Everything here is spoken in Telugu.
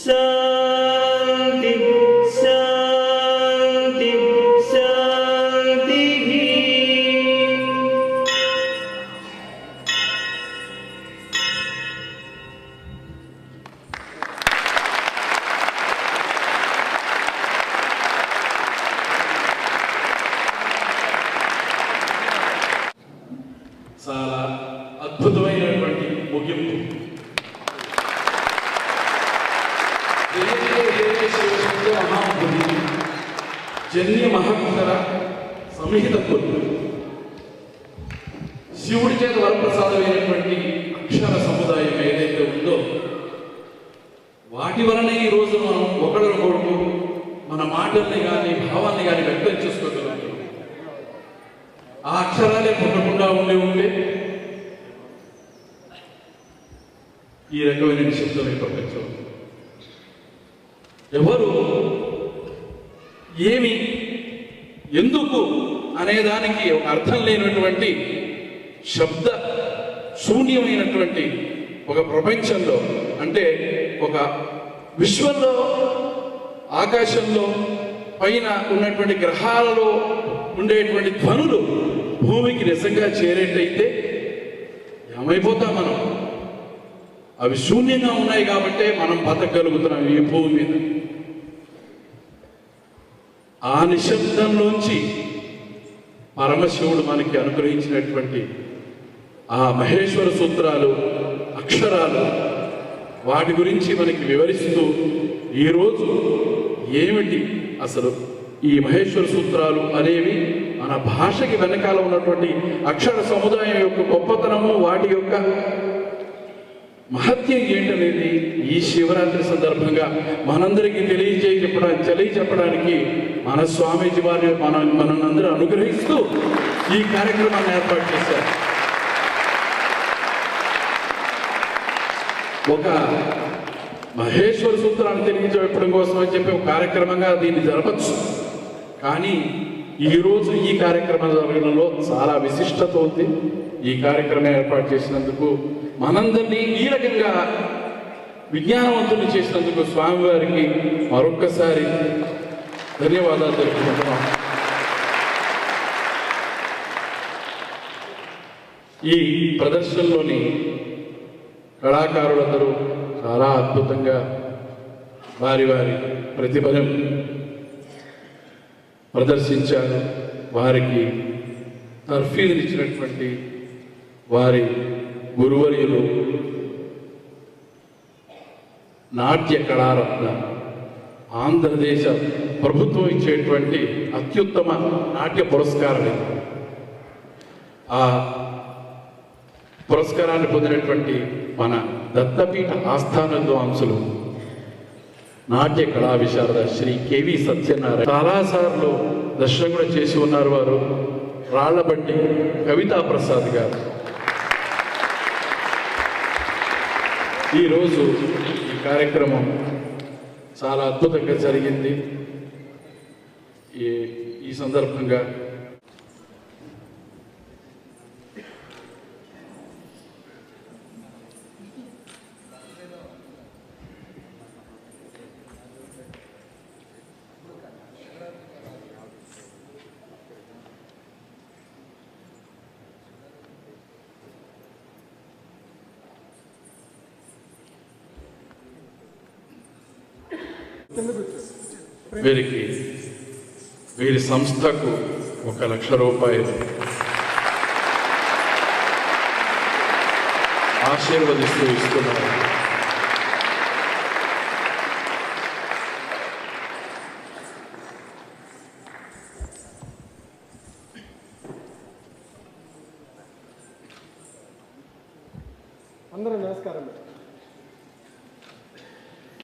शांति शांति शांति। చాలా అద్భుతమైనటువంటి ముగింపు. మహాబుద్ధి జన్య మహత్తర సంహిత కొలు శివుడి చేత వరప్రసాదమైనటువంటి అక్షర సముదాయం ఏదైతే ఉందో వాటి వలన ఈ రోజు మనం ఒకరికొకరు మన మాటల్ని కానీ భావాన్ని కానీ వ్యక్తం చేసుకోగలుగుతాం. ఆ అక్షరాలే పుట్టకుండా ఉండే ఈ రకమైన నిశ్శబ్దమే ప్రపంచం. ఎవరు ఏమి ఎందుకు అనేదానికి ఒక అర్థం లేనటువంటి శబ్ద శూన్యమైనటువంటి ఒక ప్రపంచంలో, అంటే ఒక విశ్వంలో ఆకాశంలో పైన ఉన్నటువంటి గ్రహాలలో ఉండేటువంటి ధ్వనులు భూమికి నిజంగా చేరేటైతే ఏమైపోతాం మనం? అవి శూన్యంగా ఉన్నాయి కాబట్టే మనం బతకగలుగుతున్నాం ఈ భూమి మీద. ఆ నిశ్శబ్దంలోంచి పరమశివుడు మనకి అనుగ్రహించినటువంటి ఆ మహేశ్వర సూత్రాలు, అక్షరాలు, వాటి గురించి మనకి వివరిస్తూ ఈరోజు ఏమిటి అసలు ఈ మహేశ్వర సూత్రాలు అనేవి మన భాషకి వెనకాల ఉన్నటువంటి అక్షర సముదాయం యొక్క గొప్పతనము, వాటి యొక్క మహత్యం ఏంటనేది ఈ శివరాత్రి సందర్భంగా మనందరికీ తెలియజెప్పడానికి మన స్వామీజీ వారి మనందరూ అనుగ్రహిస్తూ ఈ కార్యక్రమాన్ని ఏర్పాటు చేశారు. ఒక మహేశ్వర సూత్రాన్ని తెలియజెప్పడం కోసం అని చెప్పి ఒక కార్యక్రమంగా దీన్ని జరపచ్చు. కానీ ఈరోజు ఈ కార్యక్రమం జరగడంలో చాలా విశిష్టత ఉంది. ఈ కార్యక్రమం ఏర్పాటు చేసినందుకు, మనందరినీ ఈ రకంగా విజ్ఞానవంతులు చేసినందుకు స్వామివారికి మరొక్కసారి ధన్యవాదాలు తెలుపుకుంటున్నాం. ఈ ప్రదర్శనలోని కళాకారులందరూ చాలా అద్భుతంగా వారి ప్రతిభను ప్రదర్శించారు. వారికి తర్ఫీదునిచ్చినటువంటి వారి గురువర్యులు నాట్య కళారత్న, ఆంధ్రదేశ ప్రభుత్వం ఇచ్చేటువంటి అత్యుత్తమ నాట్య పురస్కారం. ఆ పురస్కారాన్ని పొందినటువంటి మన దత్తపీఠ ఆస్థాన విద్వాంసులు నాట్య కళా విశారద శ్రీ కెవి సత్యనారాయణ చాలాసార్లు దర్శనం కూడా చేసి ఉన్నారు. వారు రాళ్లబండి కవితా ప్రసాద్ గారు. ఈరోజు ఈ కార్యక్రమం చాలా అద్భుతంగా జరిగింది. ఈ సందర్భంగా వీరి సంస్థకు 1,00,000 రూపాయలు ఆశీర్వదిస్తూ ఇస్తున్నారు. అందరూ నమస్కారం.